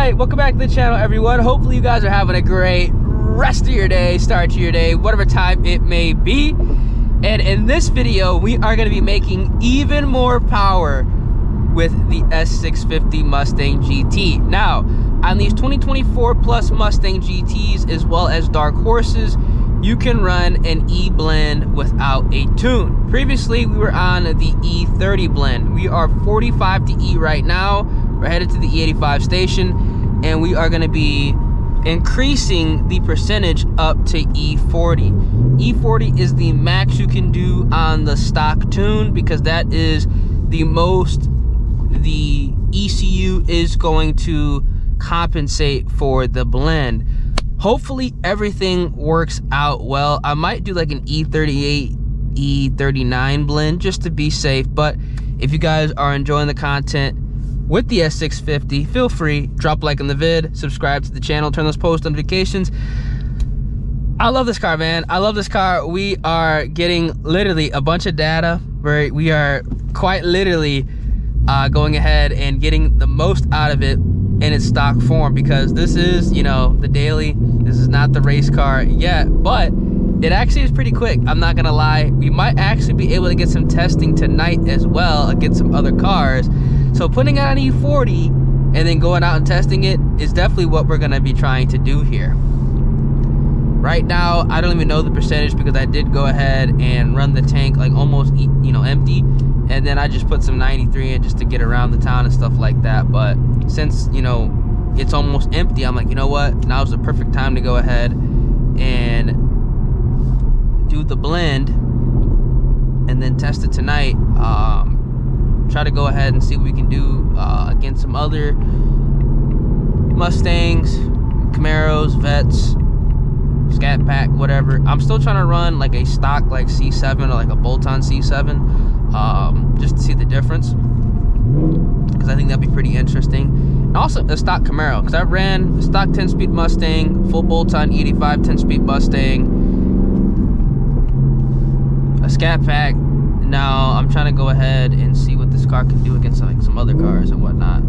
right, welcome back to the channel, everyone. Hopefully you guys are having a great rest of your day, start to your day, whatever time it may be. And in this video, we are going to be making even more power with the S650 Mustang GT. Now, on these 2024 plus Mustang GTs, as well as dark horses, you can run an E blend without a tune. Previously, we were on the E30 blend. We are 45 to E right now. We're headed to the E85 station, and we are going to be increasing the percentage up to E40. E40 is the max you can do on the stock tune, because that is the most the ECU is going to compensate for the blend. Hopefully everything works out well. I might do like an E38, E39 blend just to be safe, but if you guys are enjoying the content with the S650, feel free, drop a like on the vid, subscribe to the channel, turn those post notifications. I love this car, man. I love this car. We are getting literally a bunch of data where we are quite literally going ahead and getting the most out of it in its stock form, because this is, you know, the daily. This is not the race car yet, but it actually is pretty quick. I'm not gonna lie. We might actually be able to get some testing tonight as well against some other cars. So putting out an E40 and then going out and testing it is definitely what we're gonna be trying to do here. Right now, I don't even know the percentage, because I did go ahead and run the tank like almost, you know, empty, and then I just put some 93 in just to get around the town and stuff like that. But since, you know, it's almost empty, I'm like, you know what, now's the perfect time to go ahead and do the blend and then test it tonight. Try to go ahead and see what we can do against some other Mustangs, Camaros, Vets, Scat Pack, whatever. I'm still trying to run like a stock like C7 or like a bolt-on C7, just to see the difference, because I think that'd be pretty interesting. And also a stock Camaro, because I ran a stock 10-speed Mustang, full bolt-on E85 10-speed Mustang, a Scat Pack. Now I'm trying to go ahead and see what this car can do against like some other cars and whatnot.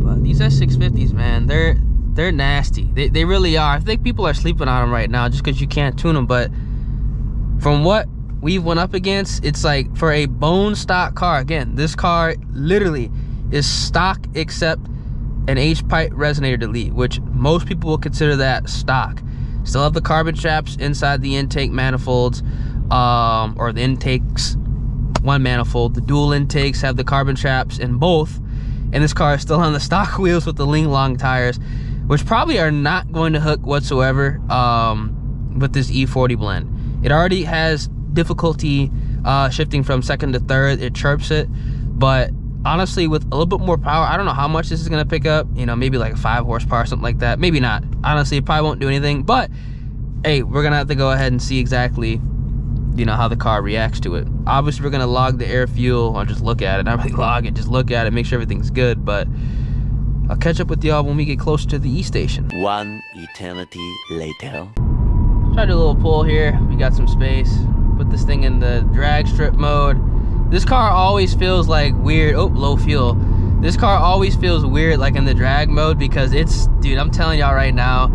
But these S650s, man, they're nasty. They really are. I think people are sleeping on them right now just because you can't tune them. But from what we've went up against, it's like for a bone stock car. Again, this car literally is stock except an H-pipe resonator delete, which most people will consider that stock. Still have the carbon straps inside the intake manifolds, or the intakes, one manifold. The dual intakes have the carbon straps in both, and this car is still on the stock wheels with the Ling Long tires, which probably are not going to hook whatsoever with this E40 blend. It already has difficulty shifting from second to third. It chirps it, but honestly, with a little bit more power, I don't know how much this is going to pick up. You know, maybe like 5 horsepower, something like that. Maybe not. Honestly, it probably won't do anything. But, hey, we're going to have to go ahead and see exactly, you know, how the car reacts to it. Obviously, we're going to log the air fuel, or just look at it. Not really log it, just look at it, make sure everything's good. But I'll catch up with y'all when we get closer to the E station. One eternity later. Try to do a little pull here. We got some space. Put this thing in the drag strip mode. This car always feels like weird. Oh, low fuel. This car always feels weird like in the drag mode, because it's, dude, I'm telling y'all right now,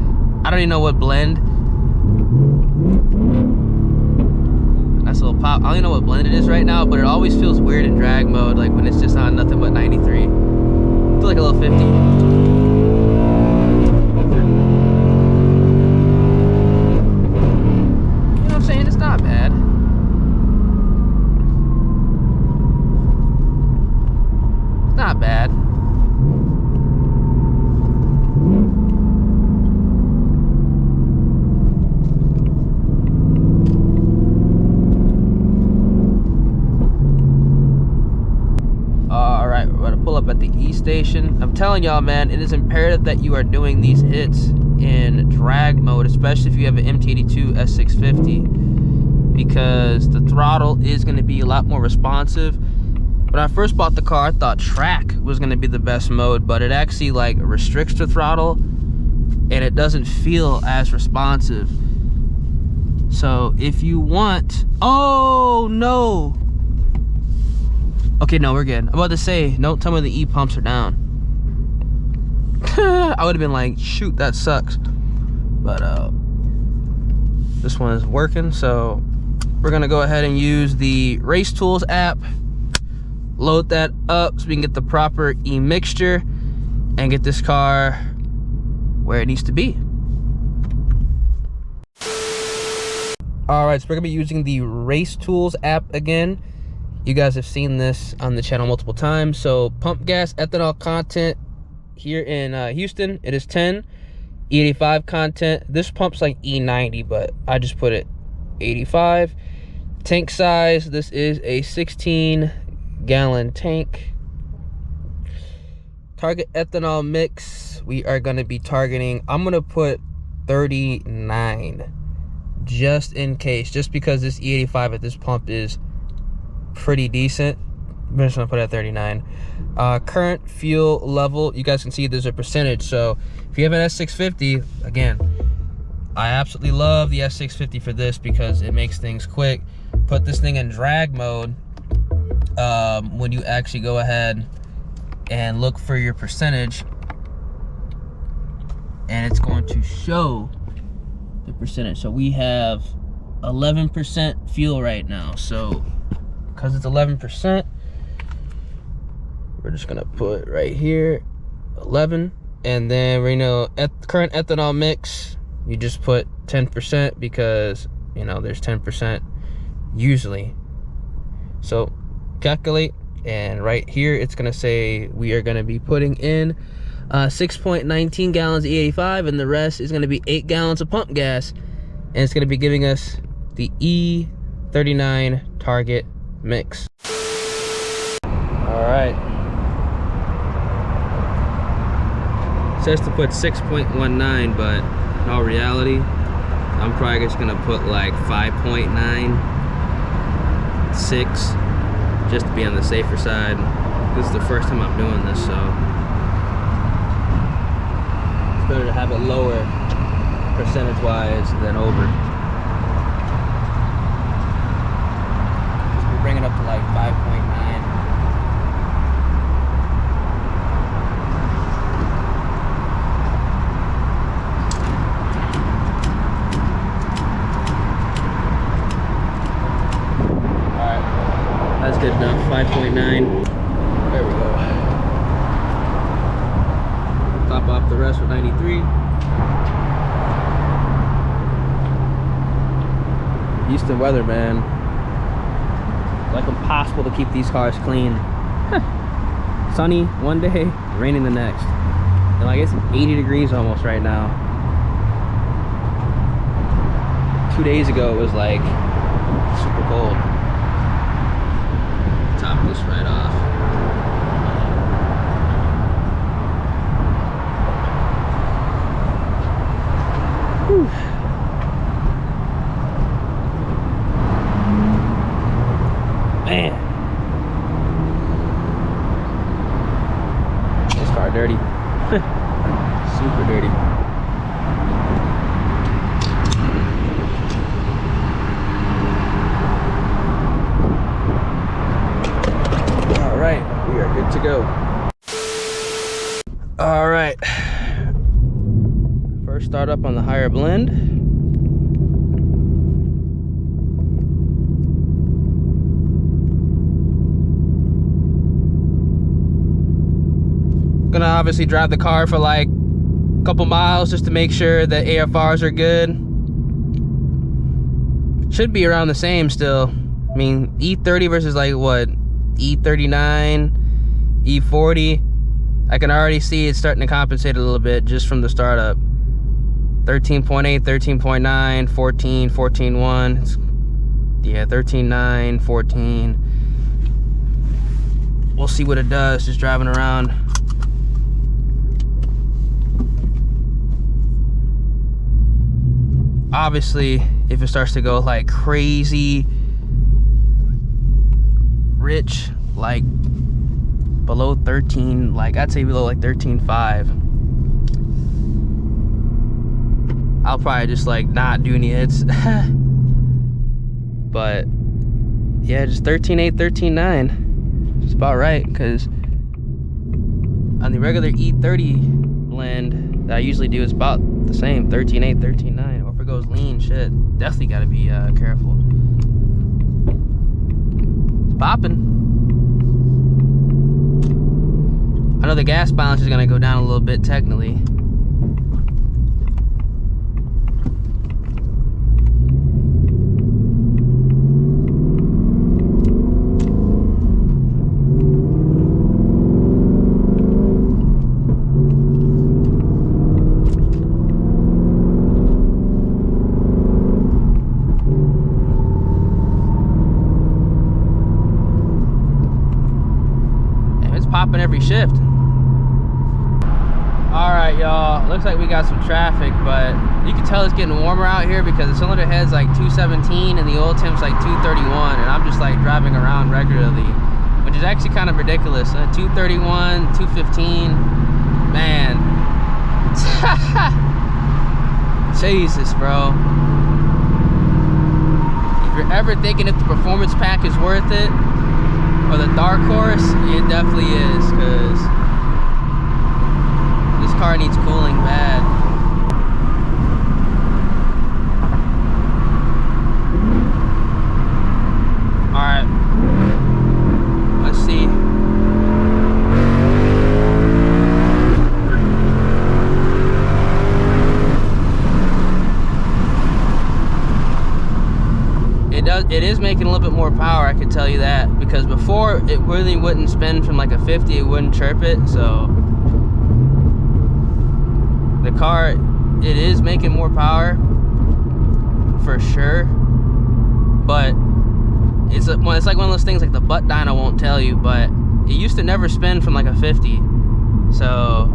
I don't even know what blend. Nice little pop. I don't even know what blend it is right now, but it always feels weird in drag mode, like when it's just on nothing but 93. I feel like a little 50. You know what I'm saying? It's not bad. Not bad. Alright, we're gonna pull up at the E station. I'm telling y'all, man, it is imperative that you are doing these hits in drag mode, especially if you have an MT82 S650, because the throttle is going to be a lot more responsive. When I first bought the car, I thought track was going to be the best mode, but it actually like restricts the throttle and it doesn't feel as responsive. So if you want, oh no, Okay, no, we're good. I'm about to say, don't tell me the E-pumps are down. I would have been like, shoot, that sucks. But this one is working, so we're gonna go ahead and use the Race Tools app, load that up so we can get the proper e-mixture and get this car where it needs to be. All right, so we're gonna be using the Race Tools app again. You guys have seen this on the channel multiple times. So pump gas ethanol content here in Houston, it is 10. E85 content, this pump's like E90, but I just put it 85. Tank size, this is a 16-gallon tank. Target ethanol mix, we are gonna be targeting, I'm gonna put 39, just in case, just because this E85 at this pump is pretty decent. I'm just gonna put it at 39. Current fuel level, you guys can see there's a percentage. So if you have an S650, again, I absolutely love the S650 for this because it makes things quick. Put this thing in drag mode when you actually go ahead and look for your percentage, and it's going to show the percentage. So we have 11% fuel right now. So because it's 11%, we're just gonna put right here 11, and then we know at current ethanol mix, you just put 10% because you know there's 10% usually. So calculate, and right here it's gonna say we are gonna be putting in 6.19 gallons E85, and the rest is gonna be 8 gallons of pump gas, and it's gonna be giving us the E39 target mix. All right. Says to put 6.19, but in all reality, I'm probably just gonna put like 5.96, just to be on the safer side. This is the first time I'm doing this, so it's better to have it lower percentage-wise than over. So we bring it up to like 5.9. That's good enough, 5.9. There we go. Top off the rest with 93. Houston weather, man. Like impossible to keep these cars clean. Sunny one day, raining the next. And like it's 80 degrees almost right now. 2 days ago it was like super cold. Top this right off. Whew. Man, this car dirty. Super dirty. We are good to go. All right. First start up on the higher blend. Gonna obviously drive the car for like a couple miles just to make sure the AFRs are good. Should be around the same still. I mean, E30 versus like what? E39, E40, I can already see it's starting to compensate a little bit just from the startup. 13.8, 13.9, 14, 14.1, yeah, 13.9, 14. We'll see what it does just driving around. Obviously, if it starts to go like crazy rich, like below 13, like I'd say below like 13.5, I'll probably just like not do any hits. But yeah, just 13.8, 13.9. It's about right, because on the regular E30 blend that I usually do, it's about the same, 13.8, 13.9. Or if it goes lean, shit, definitely got to be careful. It's popping. I know the gas balance is going to go down a little bit technically. Popping every shift. All right, y'all, looks like we got some traffic, but you can tell it's getting warmer out here because the cylinder head's like 217 and the oil temp's like 231, and I'm just like driving around regularly, which is actually kind of ridiculous. 231, 215, man. Jesus, bro. If you're ever thinking if the performance pack is worth it, or the dark horse, it definitely is, because this car needs cooling bad. Alright, let's see. It is making a little bit more power, I can tell you that, because before it really wouldn't spin from like a 50, it wouldn't chirp it. So the car, it is making more power for sure, but it's like one of those things like the butt dyno won't tell you, but it used to never spin from like a 50, so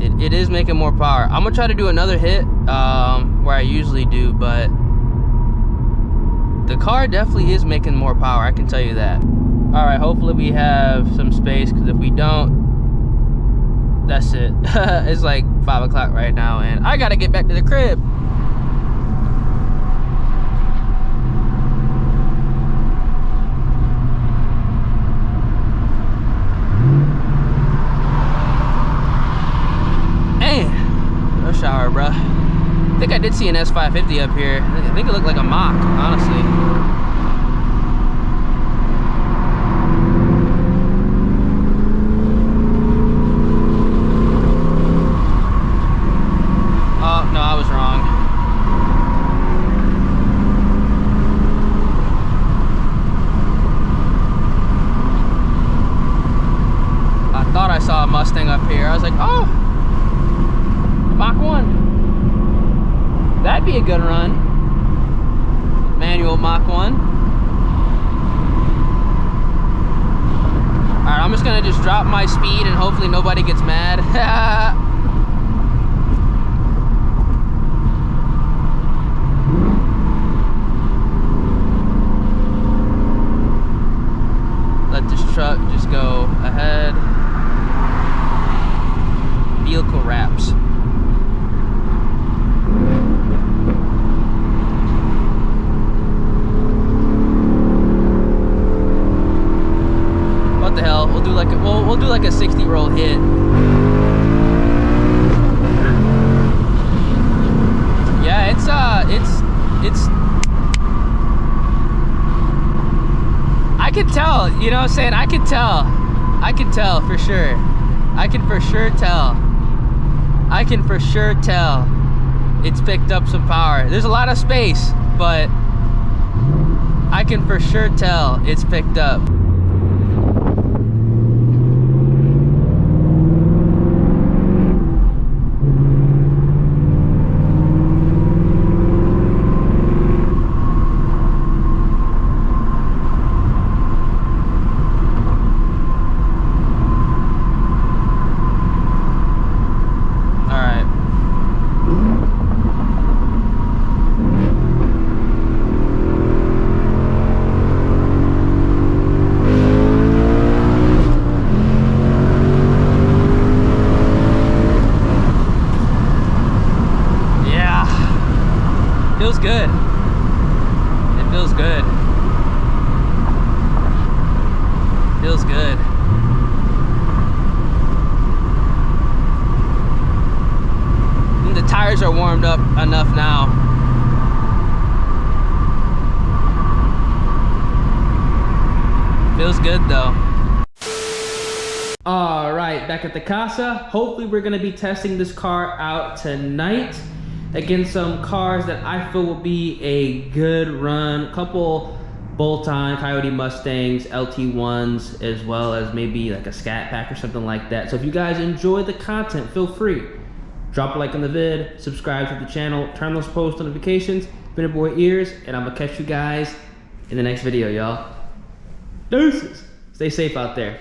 it is making more power. I'm gonna try to do another hit where I usually do, but the car definitely is making more power, I can tell you that. All right, hopefully we have some space, because if we don't, that's it. It's like 5 o'clock right now, and I gotta get back to the crib. Man, rush hour, bruh. I think I did see an S650 up here. I think it looked like a Mach, honestly. Oh, no, I was wrong. I thought I saw a Mustang up here. I was like, oh, Mach 1. That'd be a good run. Manual Mach 1. Alright, I'm just gonna just drop my speed and hopefully nobody gets mad. Let this truck just go ahead. Vehicle wraps. What the hell? We'll do like a, we'll do like a 60 roll hit. Yeah, it's I can tell, you know what I'm saying? I can tell for sure. I can for sure tell it's picked up some power. There's a lot of space, but I can for sure tell it's picked up. warmed up enough now. Feels good though. All right, back at the casa. Hopefully we're gonna be testing this car out tonight against some cars that I feel will be a good run. A couple bolt-on Coyote Mustangs, LT1s, as well as maybe like a Scat Pack or something like that. So if you guys enjoy the content, feel free. Drop a like on the vid, subscribe to the channel, turn those post notifications. Been your boy Ears, and I'm gonna catch you guys in the next video, y'all. Deuces. Stay safe out there.